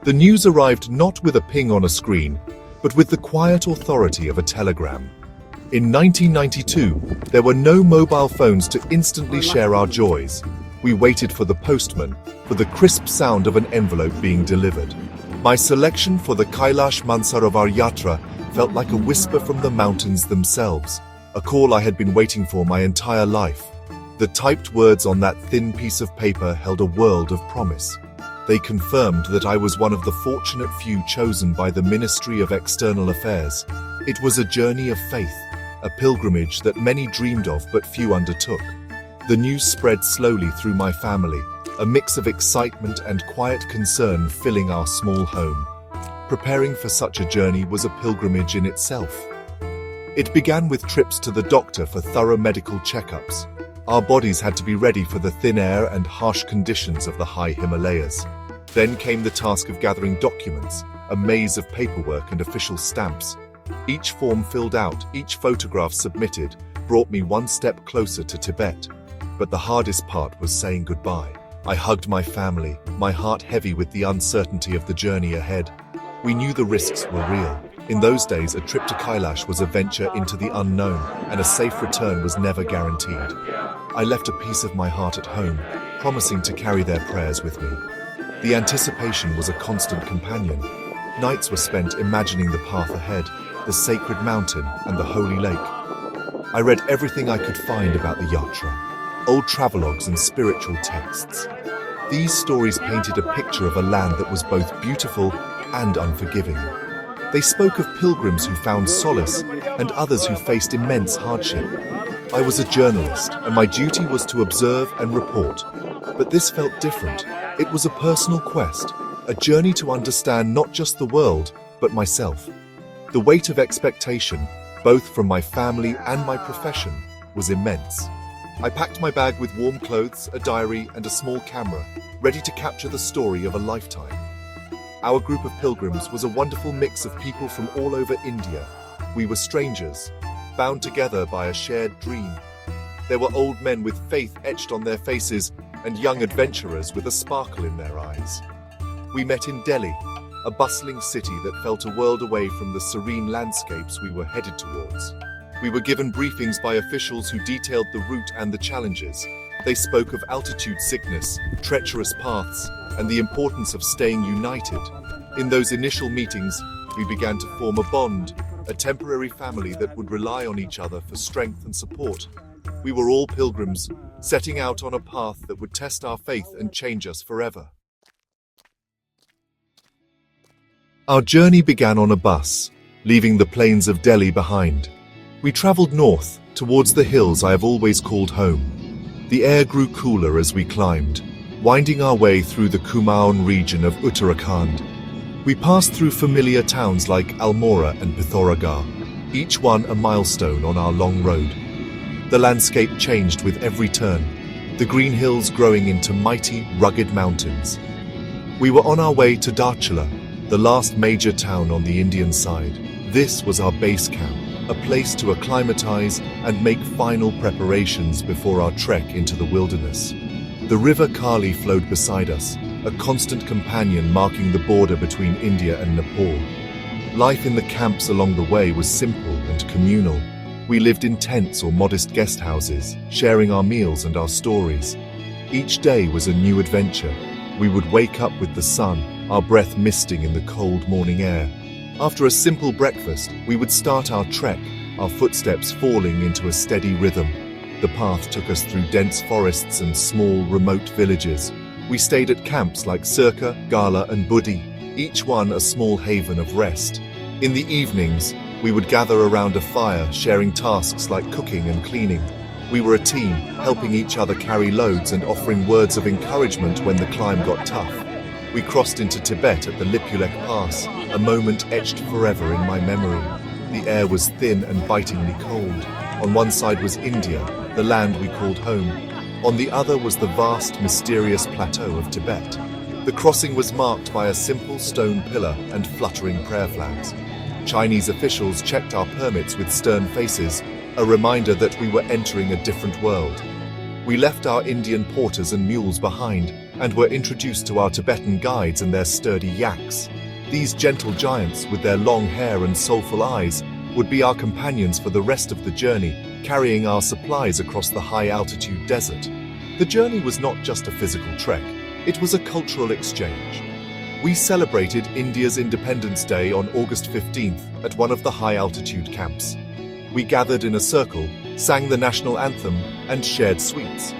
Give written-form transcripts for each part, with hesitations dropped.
The news arrived not with a ping on a screen, but with the quiet authority of a telegram. In 1992, there were no mobile phones to instantly share our joys. We waited for the postman, for the crisp sound of an envelope being delivered. My selection for the Kailash Mansarovar Yatra felt like a whisper from the mountains themselves, a call I had been waiting for my entire life. The typed words on that thin piece of paper held a world of promise. They confirmed that I was one of the fortunate few chosen by the Ministry of External Affairs. It was a journey of faith, a pilgrimage that many dreamed of but few undertook. The news spread slowly through my family, a mix of excitement and quiet concern filling our small home. Preparing for such a journey was a pilgrimage in itself. It began with trips to the doctor for thorough medical checkups. Our bodies had to be ready for the thin air and harsh conditions of the high Himalayas. Then came the task of gathering documents, a maze of paperwork and official stamps. Each form filled out, each photograph submitted, brought me one step closer to Tibet. But the hardest part was saying goodbye. I hugged my family, my heart heavy with the uncertainty of the journey ahead. We knew the risks were real. In those days, a trip to Kailash was a venture into the unknown, and a safe return was never guaranteed. I left a piece of my heart at home, promising to carry their prayers with me. The anticipation was a constant companion. Nights were spent imagining the path ahead, the sacred mountain and the holy lake. I read everything I could find about the yatra, old travelogues and spiritual texts. These stories painted a picture of a land that was both beautiful and unforgiving. They spoke of pilgrims who found solace and others who faced immense hardship. I was a journalist, and my duty was to observe and report. But this felt different. It was a personal quest, a journey to understand not just the world, but myself. The weight of expectation, both from my family and my profession, was immense. I packed my bag with warm clothes, a diary, and a small camera, ready to capture the story of a lifetime. Our group of pilgrims was a wonderful mix of people from all over India. We were strangers, bound together by a shared dream. There were old men with faith etched on their faces and young adventurers with a sparkle in their eyes. We met in Delhi, a bustling city that felt a world away from the serene landscapes we were headed towards. We were given briefings by officials who detailed the route and the challenges. They spoke of altitude sickness, treacherous paths, and the importance of staying united. In those initial meetings, we began to form a bond, a temporary family that would rely on each other for strength and support. We were all pilgrims, setting out on a path that would test our faith and change us forever. Our journey began on a bus, leaving the plains of Delhi behind. We traveled north, towards the hills I have always called home. The air grew cooler as we climbed, winding our way through the Kumaon region of Uttarakhand. We passed through familiar towns like Almora and Pithoragarh, each one a milestone on our long road. The landscape changed with every turn, the green hills growing into mighty, rugged mountains. We were on our way to Darchula, the last major town on the Indian side. This was our base camp, a place to acclimatize and make final preparations before our trek into the wilderness. The river Kali flowed beside us, a constant companion marking the border between India and Nepal. Life in the camps along the way was simple and communal. We lived in tents or modest guest houses, sharing our meals and our stories. Each day was a new adventure. We would wake up with the sun, our breath misting in the cold morning air. After a simple breakfast, we would start our trek, our footsteps falling into a steady rhythm. The path took us through dense forests and small, remote villages. We stayed at camps like Sirka, Gala, and Budhi, each one a small haven of rest. In the evenings, we would gather around a fire, sharing tasks like cooking and cleaning. We were a team, helping each other carry loads and offering words of encouragement when the climb got tough. We crossed into Tibet at the Lipulek Pass, a moment etched forever in my memory. The air was thin and bitingly cold. On one side was India, the land we called home. On the other was the vast, mysterious plateau of Tibet. The crossing was marked by a simple stone pillar and fluttering prayer flags. Chinese officials checked our permits with stern faces, a reminder that we were entering a different world. We left our Indian porters and mules behind, and were introduced to our Tibetan guides and their sturdy yaks. These gentle giants with their long hair and soulful eyes would be our companions for the rest of the journey, carrying our supplies across the high-altitude desert. The journey was not just a physical trek, it was a cultural exchange. We celebrated India's Independence Day on August 15th at one of the high-altitude camps. We gathered in a circle, sang the national anthem, and shared sweets.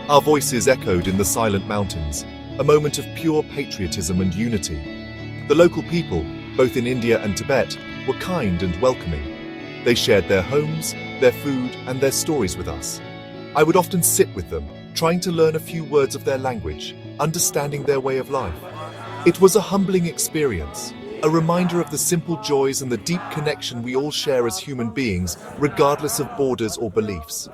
Our voices echoed in the silent mountains, a moment of pure patriotism and unity. The local people, both in India and Tibet, were kind and welcoming. They shared their homes, their food, and their stories with us. I would often sit with them, trying to learn a few words of their language, understanding their way of life. It was a humbling experience, a reminder of the simple joys and the deep connection we all share as human beings, regardless of borders or beliefs.